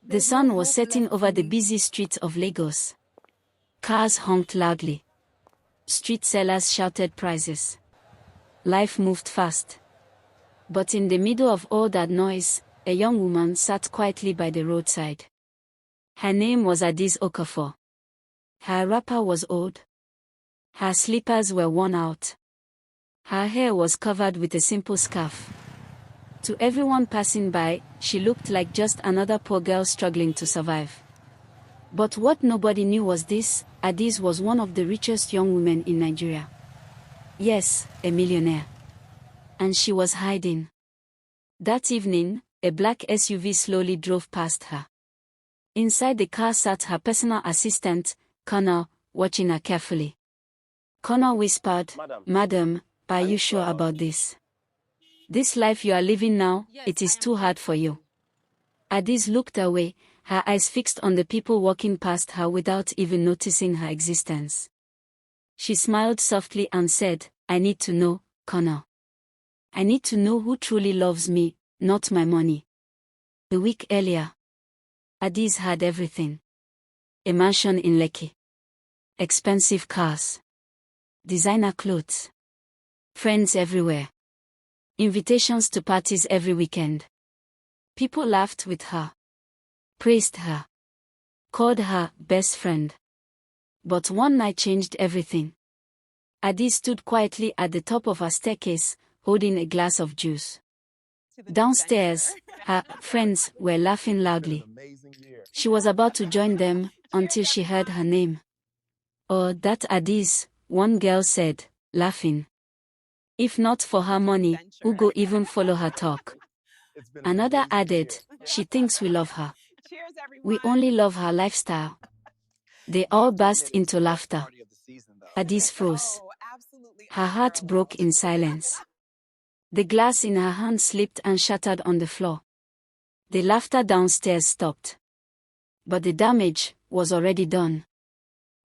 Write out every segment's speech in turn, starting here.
The sun was setting over the busy streets of Lagos. Cars honked loudly. Street sellers shouted prices. Life moved fast. But in the middle of all that noise, a young woman sat quietly by the roadside. Her name was Adaeze Okafor. Her wrapper was old. Her slippers were worn out. Her hair was covered with a simple scarf. To everyone passing by, she looked like just another poor girl struggling to survive. But what nobody knew was this: Adaeze was one of the richest young women in Nigeria. Yes, a millionaire. And she was hiding. That evening, a black SUV slowly drove past her. Inside the car sat her personal assistant, Connor, watching her carefully. Connor whispered, "Madam, are you sure about this? This life you are living now, it is too hard for you." Adaeze looked away, her eyes fixed on the people walking past her without even noticing her existence. She smiled softly and said, "I need to know, Connor. I need to know who truly loves me, not my money." A week earlier, Adaeze had everything. A mansion in Lekki. Expensive cars. Designer clothes. Friends everywhere. Invitations to parties every weekend. People laughed with her. Praised her. Called her best friend. But one night changed everything. Adaeze stood quietly at the top of her staircase, holding a glass of juice. Downstairs, her friends were laughing loudly. She was about to join them, until she heard her name. "Oh, that Adaeze," one girl said, laughing. "If not for her money, who go even follow her talk?" Another added, "She thinks we love her. We only love her lifestyle." They all burst into laughter. Adaeze froze. Her heart broke in silence. The glass in her hand slipped and shattered on the floor. The laughter downstairs stopped. But the damage was already done.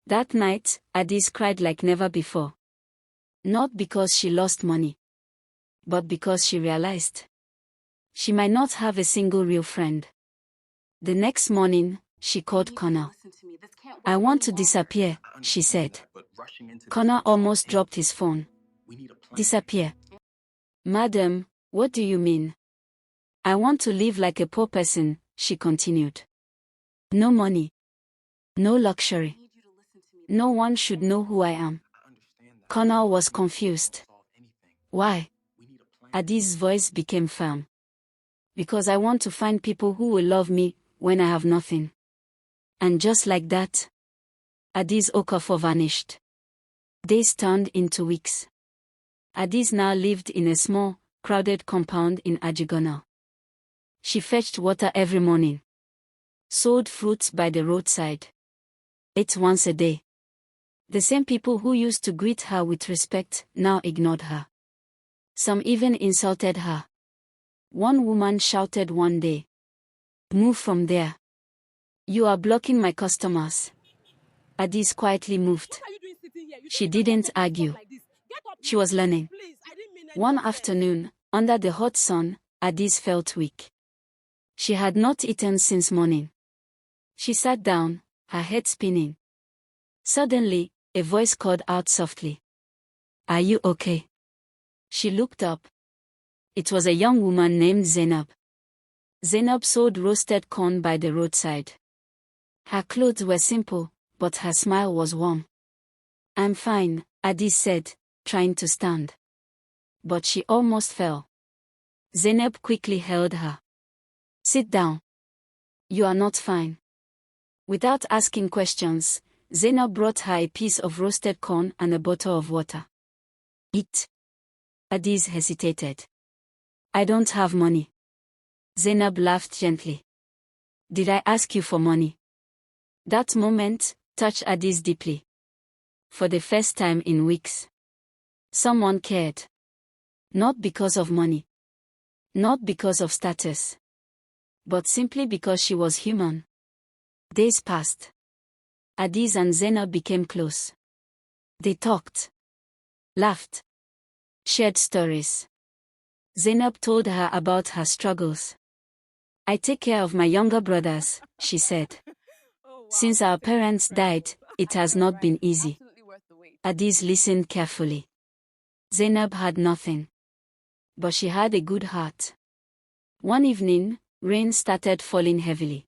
That night, Adaeze cried like never before. Not because she lost money, but because she realized she might not have a single real friend. The next morning, she called Connor. "I want to disappear," she said. Connor almost dropped his phone. "Disappear? Madam, what do you mean?" "I want to live like a poor person," she continued. "No money. No luxury. No one should know who I am." Connor was confused. "Why?" Adaeze's voice became firm. "Because I want to find people who will love me when I have nothing." And just like that, Adaeze Okafor vanished. Days turned into weeks. Adaeze now lived in a small, crowded compound in Ajigona. She fetched water every morning. Sold fruits by the roadside. Ate once a day. The same people who used to greet her with respect now ignored her. Some even insulted her. One woman shouted one day, "Move from there. You are blocking my customers." Adaeze quietly moved. She didn't argue. She was learning. One afternoon, under the hot sun, Adaeze felt weak. She had not eaten since morning. She sat down, her head spinning. Suddenly, a voice called out softly, "Are you okay?" She looked up. It was a young woman named Zainab. Zainab sold roasted corn by the roadside. Her clothes were simple, but her smile was warm. "I'm fine," Adaeze said, trying to stand. But she almost fell. Zainab quickly held her. "Sit down. You are not fine." Without asking questions, Zainab brought her a piece of roasted corn and a bottle of water. "Eat." Adaeze hesitated. "I don't have money." Zainab laughed gently. "Did I ask you for money?" That moment touched Adaeze deeply. For the first time in weeks, someone cared. Not because of money. Not because of status. But simply because she was human. Days passed. Adaeze and Zainab became close. They talked. Laughed. Shared stories. Zainab told her about her struggles. I take care of my younger brothers, she said. Since our parents died, it has not been easy. Adaeze listened carefully. Zainab had nothing. But she had a good heart. One evening, rain started falling heavily.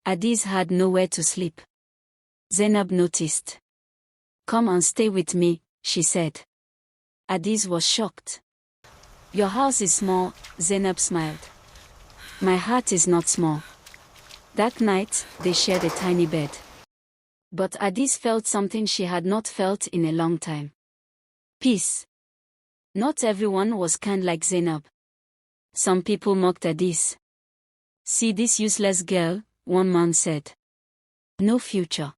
Adaeze had nowhere to sleep. Zainab noticed. Come and stay with me, she said. Adaeze was shocked. Your house is small, Zainab smiled. My heart is not small. That night, they shared a tiny bed. But Adaeze felt something she had not felt in a long time. Peace. Not everyone was kind like Zainab. Some people mocked Adaeze. See this useless girl, one man said. No future.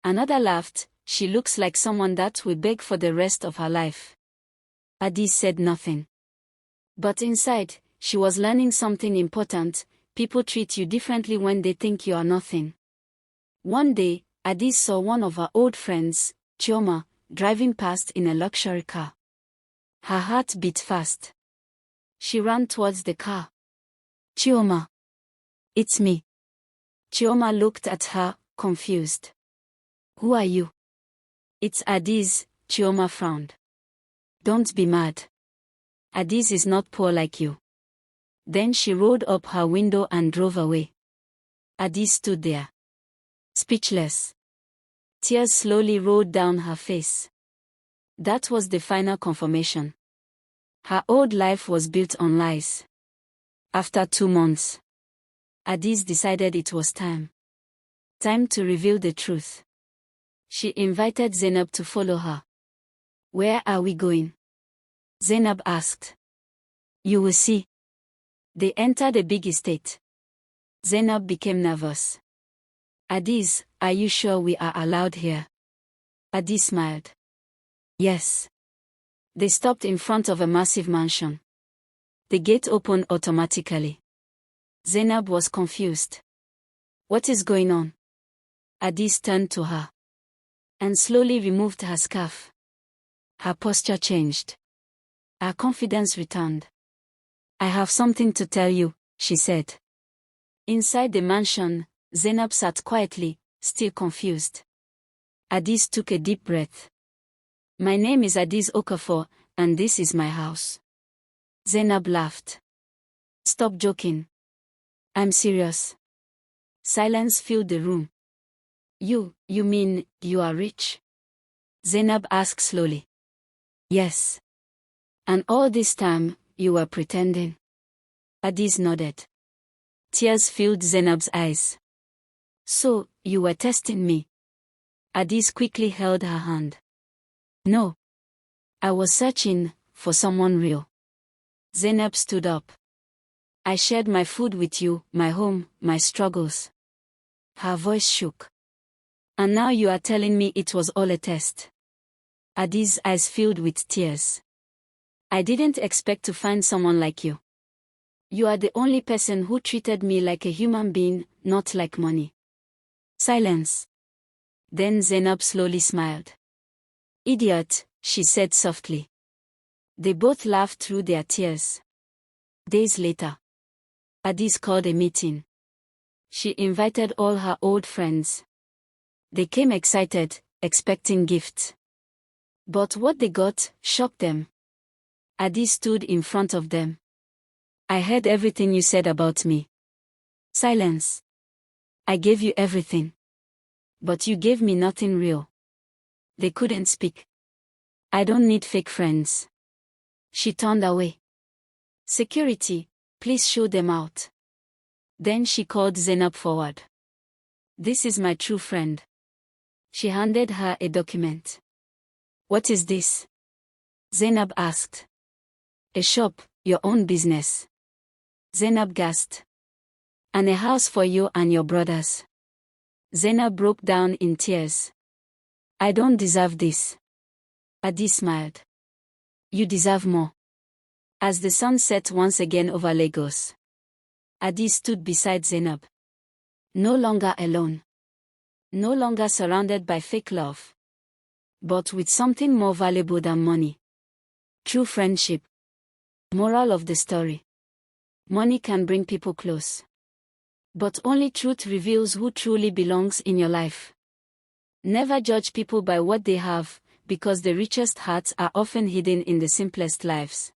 Another laughed, she looks like someone that will beg for the rest of her life. Adaeze said nothing. But inside, she was learning something important. People treat you differently when they think you are nothing. One day, Adaeze saw one of her old friends, Chioma, driving past in a luxury car. Her heart beat fast. She ran towards the car. Chioma. It's me. Chioma looked at her, confused. Who are you? It's Adaeze, Chioma frowned. Don't be mad. Adaeze is not poor like you. Then she rolled up her window and drove away. Adaeze stood there, speechless. Tears slowly rolled down her face. That was the final confirmation. Her old life was built on lies. After 2 months, Adaeze decided it was time. Time to reveal the truth. She invited Zainab to follow her. Where are we going? Zainab asked. You will see. They entered a big estate. Zainab became nervous. Adaeze, are you sure we are allowed here? Adaeze smiled. Yes. They stopped in front of a massive mansion. The gate opened automatically. Zainab was confused. What is going on? Adaeze turned to her and slowly removed her scarf. Her posture changed. Her confidence returned. I have something to tell you, she said. Inside the mansion, Zainab sat quietly, still confused. Adaeze took a deep breath. My name is Adaeze Okafor, and this is my house. Zainab laughed. Stop joking. I'm serious. Silence filled the room. You mean, you are rich? Zainab asked slowly. Yes. And all this time, you were pretending? Adaeze nodded. Tears filled Zainab's eyes. So, you were testing me? Adaeze quickly held her hand. No. I was searching for someone real. Zainab stood up. I shared my food with you, my home, my struggles. Her voice shook. And now you are telling me it was all a test. Adaeze's eyes filled with tears. I didn't expect to find someone like you. You are the only person who treated me like a human being, not like money. Silence. Then Zainab slowly smiled. Idiot, she said softly. They both laughed through their tears. Days later, Adaeze called a meeting. She invited all her old friends. They came excited, expecting gifts. But what they got shocked them. Adaeze stood in front of them. I heard everything you said about me. Silence. I gave you everything. But you gave me nothing real. They couldn't speak. I don't need fake friends. She turned away. Security, please show them out. Then she called Zainab forward. This is my true friend. She handed her a document. What is this? Zainab asked. A shop, your own business. Zainab gasped. And a house for you and your brothers. Zainab broke down in tears. I don't deserve this. Adaeze smiled. You deserve more. As the sun set once again over Lagos, Adaeze stood beside Zainab. No longer alone. No longer surrounded by fake love. But with something more valuable than money. True friendship. Moral of the story. Money can bring people close. But only truth reveals who truly belongs in your life. Never judge people by what they have, because the richest hearts are often hidden in the simplest lives.